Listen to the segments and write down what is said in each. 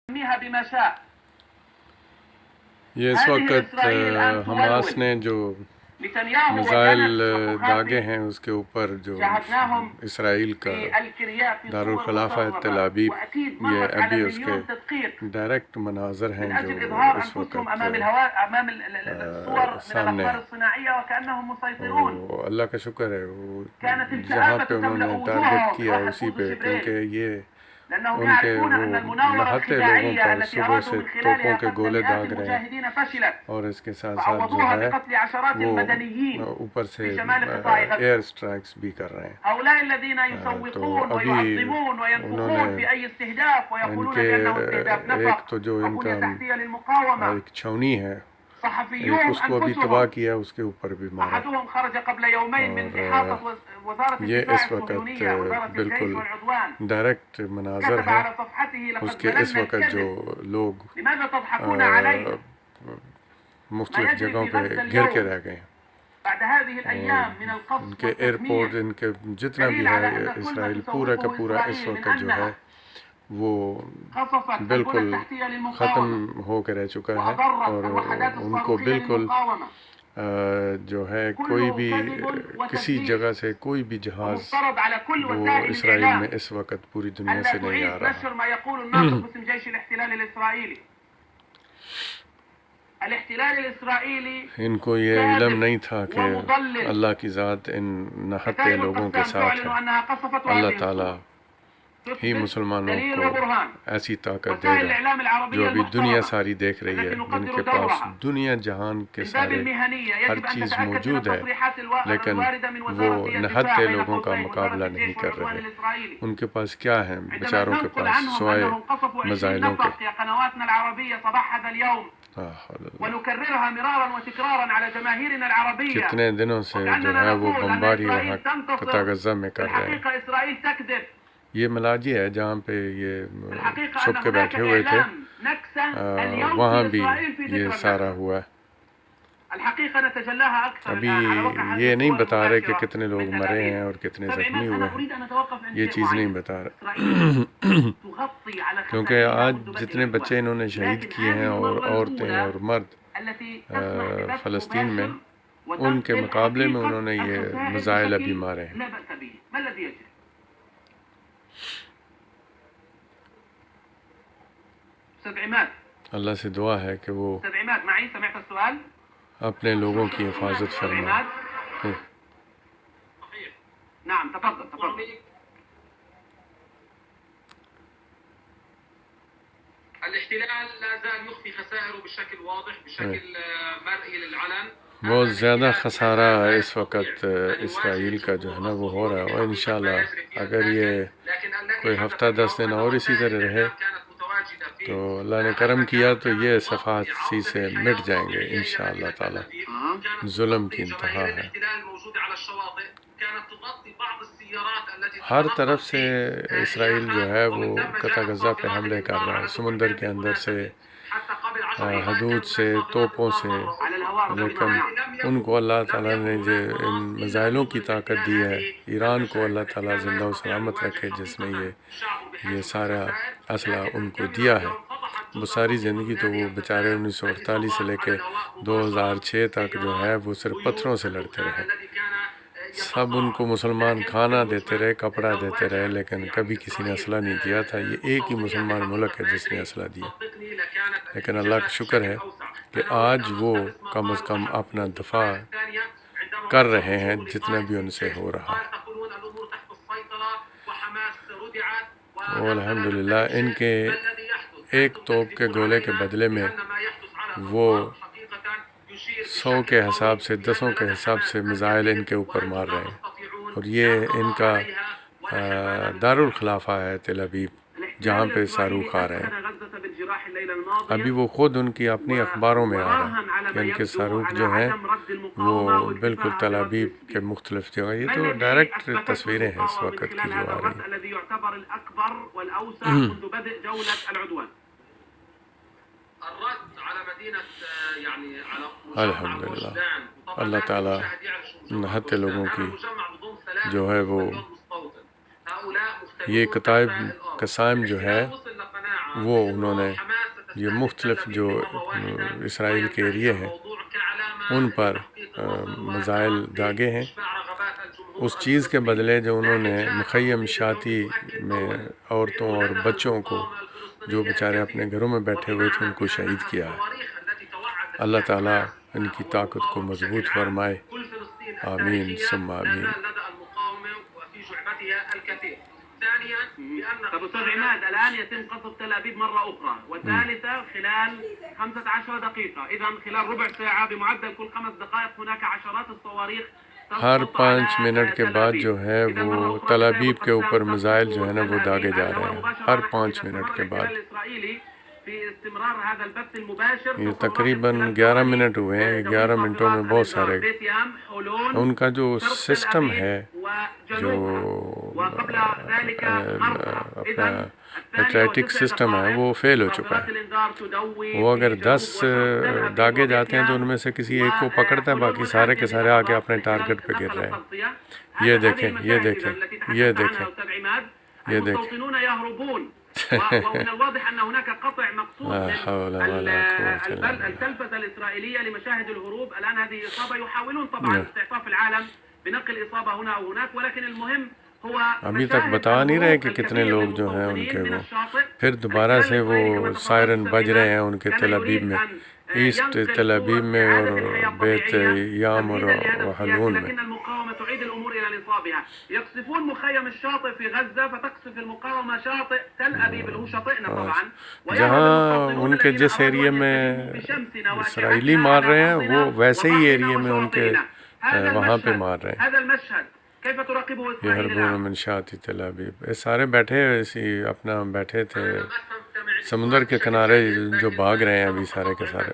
بما شاء. یہ اس وقت حماس نے جو میزائل داغے ہیں اس کے اوپر جو اسرائیل کا دارالخلافہ تل ابیب، یہ ابھی اس کے ڈائریکٹ مناظر ہیں جو اس وقت سامنے ہیں۔ اللہ کا شکر ہے وہ جہاں پہ انہوں نے ٹارگٹ کیا اسی پہ، کیونکہ یہ ان کے وہ نہتے لوگوں پر صبح سے توپوں کے گولے داغ رہے ہیں، اور اس کے ساتھ ساتھ جو ہے وہ اوپر سے ایئر اسٹرائکس بھی کر رہے ہیں۔ تو ابھی انہوں نے ان کے ایک تو جو ان کا ایک چھاؤنی ہے ایک اس کو بھی تباہ کیا، اس کے اوپر بھی مارا، اور یہ اس وقت بالکل ڈائریکٹ مناظر ہے اس کے۔ اس وقت جو لوگ مختلف جگہوں پہ گر کے رہ گئے ہیں، ان کے ایئرپورٹ، ان کے جتنا بھی ہے اسرائیل پورا کا پورا اس وقت جو ہے وہ بالکل ختم ہو کے رہ چکا ہے، اور ان کو بالکل جو ہے کوئی بھی کسی جگہ سے کوئی بھی جہاز وہ اسرائیل میں اس وقت پوری دنیا سے نہیں آ رہا۔ ان کو یہ علم نہیں تھا کہ اللہ کی ذات ان نہتے لوگوں کے ساتھ ہے۔ اللہ تعالیٰ ہی مسلمانوں کو ایسی طاقت دے گا جو ابھی دنیا ساری دیکھ رہی ہے، جن کے پاس دنیا جہان کے سارے ہر چیز موجود ہے، لیکن وہ نہتے لوگوں کا مقابلہ نہیں کر رہے۔ ان کے پاس کیا ہے بیچاروں کے پاس سوائے میزائلوں کے۔ کتنے دنوں سے جو ہے وہ بمباری وہاں قطع غزہ میں کر رہے ہیں۔ یہ ملاجی ہے جہاں پہ یہ چھپ کے بیٹھے ہوئے تھے، وہاں بھی یہ سارا ہوا ہے۔ ابھی یہ نہیں بتا رہے کہ کتنے لوگ مرے ہیں اور کتنے زخمی ہوئے ہیں، یہ چیز نہیں بتا رہے، کیونکہ آج جتنے بچے انہوں نے شہید کیے ہیں اور عورتیں اور مرد فلسطین میں، ان کے مقابلے میں انہوں نے یہ میزائل ابھی مارے ہیں۔ اللہ سے دعا ہے کہ وہ اپنے لوگوں کی حفاظت فرمائے۔ نعم تفضل تفضل۔ الاحتلال لا زال يخفي خسائره بشكل واضح بشكل مرئي للعلن۔ بہت زیادہ خسارہ اس وقت اسرائیل کا جو ہے نا وہ ہو رہا ہے، اور انشاءاللہ اگر یہ کوئی ہفتہ 10 دن اور اسی طرح رہے تو اللہ نے کرم کیا تو یہ صفحات سی سے مٹ جائیں گے انشاءاللہ تعالی۔ ظلم کی انتہا ہے، ہر طرف سے اسرائیل جو ہے وہ قطع غزہ پہ حملے کر رہا ہے، سمندر کے اندر سے، حدود سے، توپوں سے، لیکن ان کو اللہ تعالیٰ نے جو ان میزائلوں کی طاقت دی ہے، ایران کو اللہ تعالیٰ زندہ و سلامت رکھے جس نے یہ سارا اسلحہ ان کو دیا ہے۔ وہ ساری زندگی تو وہ بیچارے 1948 سے لے کے 2006 تک جو ہے وہ صرف پتھروں سے لڑتے رہے، سب ان کو مسلمان کھانا دیتے رہے، کپڑا دیتے رہے، لیکن کبھی کسی نے اسلحہ نہیں دیا تھا۔ یہ ایک ہی مسلمان ملک ہے جس نے اسلحہ دیا، لیکن اللہ کا شکر ہے کہ آج وہ کم از کم اپنا دفاع کر رہے ہیں جتنا بھی ان سے ہو رہا ہے، اور الحمدللہ ان کے ایک توپ کے گولے کے بدلے میں وہ 100 کے حساب سے، 10 کے حساب سے میزائل ان کے اوپر مار رہے ہیں، اور یہ ان کا دارالخلافہ ہے تل ابیب جہاں پہ صاروخ آ رہے ہیں۔ ابھی وہ خود ان کی اپنی اخباروں میں آ رہا ہے کہ ان کے صاروخ جو ہیں وہ بالکل تل ابیب کے مختلف جگہ، یہ تو ڈائریکٹ تصویریں ہیں اس وقت کی جو آ رہی ہیں۔ الحمدللہ اللہ تعالیٰ نہتے لوگوں کی جو ہے وہ یہ قصائم جو ہے وہ انہوں نے یہ مختلف جو اسرائیل کے ایریے ہیں ان پر میزائل داغے ہیں، اس چیز کے بدلے جو انہوں نے مخیم شاتی میں عورتوں اور بچوں کو جو بیچارے اپنے گھروں میں بیٹھے ہوئے تھے ان کو شہید کیا ہے۔ اللہ تعالیٰ ان کی طاقت کو مضبوط فرمائے، آمین ثم آمین۔ طب أستاذ عماد، الآن يتم قصف تل أبيب مرة أخرى والثالثة خلال 15 دقيقة، إذا خلال ربع ساعة بمعدل كل 5 دقائق ہناك عشرات الصواريخ۔ ہر 5 منٹ کے بعد جو ہے وہ تل ابیب کے اوپر میزائل جو ہے نا وہ داغے جا رہے ہیں، ہر 5 منٹ کے بعد۔ یہ تقریباً 11 منٹ ہوئے ہیں، 11 منٹوں میں بہت سارے ان کا جو سسٹم ہے، جو اپنا ایٹریٹک سسٹم ہے وہ فیل ہو چکا ہے۔ وہ اگر 10 داغے جاتے ہیں تو ان میں سے کسی ایک کو پکڑتا ہے، باقی سارے کے سارے آگے اپنے ٹارگٹ پہ گر رہے ہیں۔ یہ دیکھیں، یہ دیکھیں، یہ دیکھیں، یہ دیکھیں۔ ومن الواضح أن هناك قطع مقصود من التلفزة الإسرائيلية لمشاهد الهروب. الآن هذه إصابة، يحاولون طبعا استعطاف العالم بنقل إصابة هنا أو هناك، ولكن المهم هو ابھی تک بتا نہیں رہے کہ کتنے لوگ جو ہیں ان کے وہ پھر دوبارہ سے وہ سائرن بج رہے ہیں ان کے تل ابیب میں، ایسٹ تل ابیب میں اور بیت یام اور حلون میں۔ تعيد الأمور إلى نصابها. يقصفون مخيم الشاطئ في غزة، فتقصف المقاومة شاطئ تل أبيب اللي هو شاطئنا طبعا، جہاں ان کے جس ایریے میں اسرائیلی مار رہے ہیں وہ ویسے ہی ایریے میں ان کے وہاں پہ مار رہے ہیں۔ هذا المشهد كيف تراقبه إسرائيل؟ یحربون من شاطئ تل ابیب، یہ سارے بیٹھے اسی اپنا بیٹھے تھے سمندر کے کنارے جو بھاگ رہے ہیں ابھی سارے کے سارے۔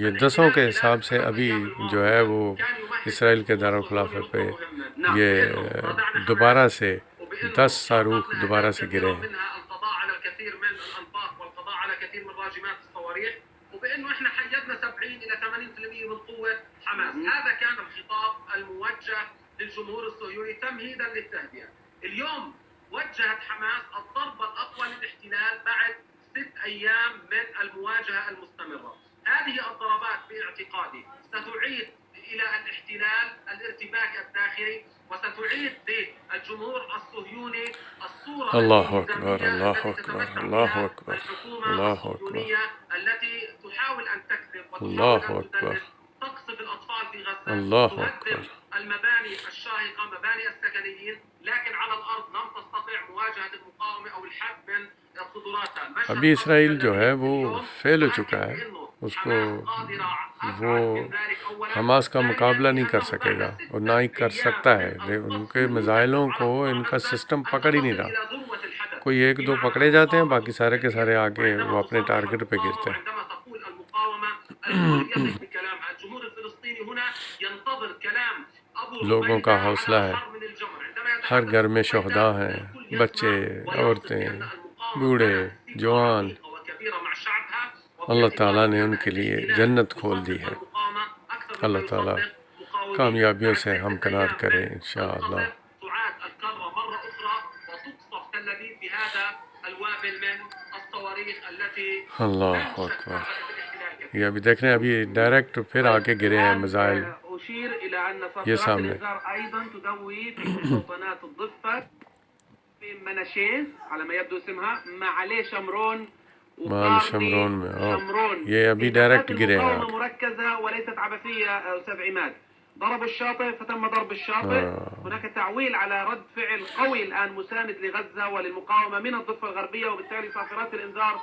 یہ 10 کے حساب سے ابھی جو ہے وہ اسرائیل کے دارالخلافہ پہ یہ دوبارہ سے 10 صاروخ دوبارہ سے گرے ہیں۔ وبانه احنا حيدنا 70 الى 80% من قوه حماس. هذا كان الخطاب الموجه للجمهور الصهيوني تمهيدا للتهدئه. اليوم وجهت حماس الضربه الاقوى للاحتلال بعد 6 ايام من المواجهه المستمره. هذه الضربات باعتقادي ستعيد الى الاحتلال الارتباك الداخلي، وستعيد للجمهور الصهيوني الصوره الله اكبر، الله اكبر، الله اكبر، الله اكبر، التي تحاول ان تكذب الله وتحاول ان اكبر، تقصف الاطفال في غزه، الله تهدم اكبر، المباني الشاهقه، مباني السكنيين، لكن على الارض لم تستطع مواجهه المقاومه او الحد من قدراتها. ابھی اسرائیل جو ہے وہ فیل ہو چکا ہے، اس کو وہ حماس کا مقابلہ نہیں کر سکے گا اور نہ ہی کر سکتا ہے۔ ان کے میزائلوں کو ان کا سسٹم پکڑ ہی نہیں رہا، کوئی 1-2 پکڑے جاتے ہیں، باقی سارے کے سارے آگے وہ اپنے ٹارگٹ پہ گرتے ہیں۔ لوگوں کا حوصلہ ہے، ہر گھر میں شہداء ہیں، بچے، عورتیں، بوڑھے، جوان، اللہ تعالیٰ نے ان کے لیے جنت کھول دی ہے۔ اللہ تعالیٰ کامیابیوں سے ہمکنار کرے انشاءاللہ۔ اللہ اکبر، یہ ابھی دیکھ رہے ہیں، ابھی ڈائریکٹ پھر آگے گرے ہیں میزائل یہ سامنے۔ مال شمرون میں یہ ابھی ڈائریکٹ گرے ہیں۔ ضربوا الشاطئ فتم ضرب الشاطئ. هناك تعويل على رد فعل قوي الآن مساند لغزة وللمقاومة من الضفة الغربية، وبالتالي صافرات الإنذار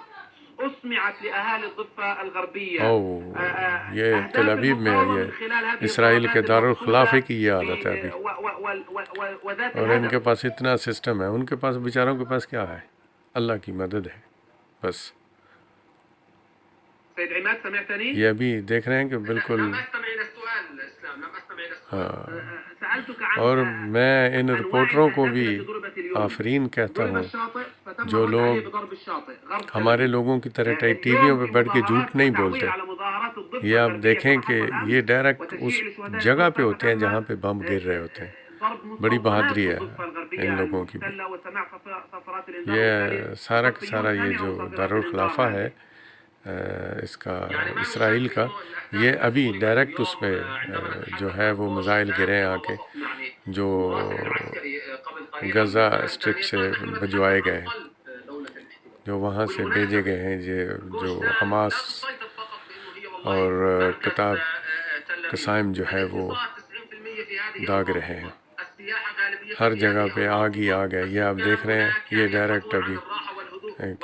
أسمعت لأهالي الضفة الغربية. یہ تل ابیب میں یہ اسرائیل کے دارالخلافے کی یہ عادت ہے ابھی، اور ان کے پاس اتنا سسٹم ہے، ان کے پاس بیچاروں کے پاس کیا ہے؟ اللہ کی مدد ہے بس۔ یہ ابھی دیکھ رہے ہیں کہ بالکل ہاں، اور میں ان رپورٹروں کو بھی آفرین کہتا ہوں جو لوگ ہمارے لوگوں کی طرح ٹی ویوں پہ بیٹھ کے جھوٹ نہیں بولتے۔ یہ آپ دیکھیں کہ یہ ڈائریکٹ اس جگہ پہ ہوتے ہیں جہاں پہ بم گر رہے ہوتے ہیں، بڑی بہادری ہے ان لوگوں کی بھی. یہ سارا کا سارا یہ جو دارالخلافہ ہے اس کا اسرائیل کا، یہ ابھی ڈائریکٹ اس پہ جو ہے وہ میزائل گرے آ کے جو غزہ اسٹرپ سے بھجوائے گئے ہیں، جو وہاں سے بھیجے گئے ہیں، جو حماس اور کتاب قسائم جو ہے وہ داغ رہے ہیں. ہر جگہ پہ آگ ہی آگ ہے. یہ آپ دیکھ رہے ہیں، یہ ڈائریکٹ ابھی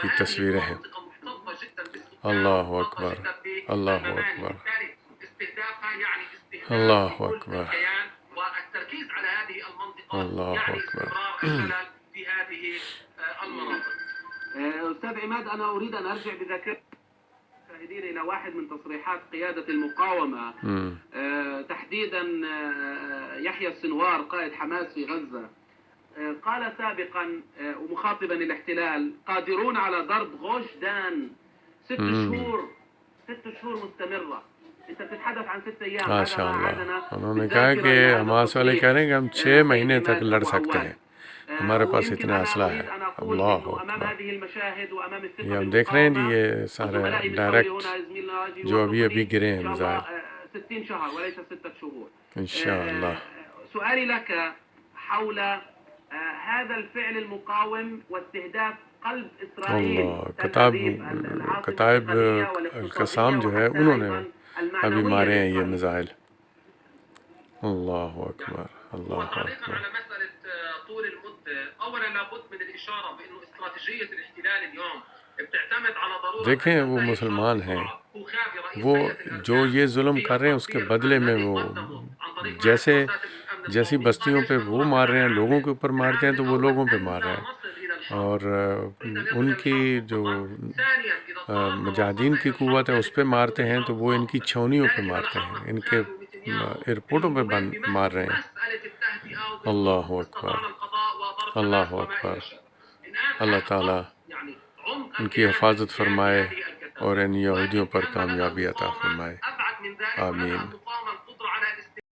کی تصویریں ہیں. اللہ اکبر، اللہ اکبر، اللہ اکبر، اللہ اکبر. أستاذ عماد، أنا أريد أن أرجع بذاكرة المشاهدين إلى واحد من تصريحات قيادة المقاومة تحديدا يحيى السنوار قائد حماس في غزة. قال سابقا ومخاطبا الاحتلال: قادرون على ضرب غوش دان 6 شهور مستمرة. أنت بتتحدث عن 6 أيام. ماشاء اللہ. انہوں نے کہا کہ حماس والے کہہ رہے ہیں کہ ہم 6 مہینے تک لڑ سکتے ہیں، ہمارے پاس اتنا اسلحہ ہے. اللہ اکبر. یہ ہم دیکھ رہے ہیں جی، یہ سارے ڈائریکٹ جو ابھی گرے ہیں میزائل. 60 شهر وليس 6 شهور. انشاءاللہ. سؤالي لك حول هذا الفعل المقاوم واستهداف قلب إسرائيل. کتائب القسام جو ہے انہوں نے ابھی مارے ہیں یہ میزائل. اللہ اکبر، اللہ اکبر. على مسألة طول المدة، أولا لابد من الإشارة بأنه استراتيجية الاحتلال اليوم بتعتمد على ضرورة. دیکھیں وہ مسلمان ہیں، وہ جو یہ ظلم کر رہے ہیں اس کے بدلے میں وہ جیسی بستیوں پہ وہ مار رہے ہیں، لوگوں کے اوپر مارتے ہیں تو وہ لوگوں پہ مار رہے ہیں. اور ان کی جو مجاہدین کی قوت ہے اس پہ مارتے ہیں تو وہ ان کی چھاؤنیوں پہ مارتے ہیں، ان کے ایئرپورٹوں پہ مار رہے ہیں. اللہ اکبر، اللہ اکبر. اللہ تعالیٰ ان کی حفاظت فرمائے اور ان یہودیوں پر کامیابی عطا فرمائے. آمین.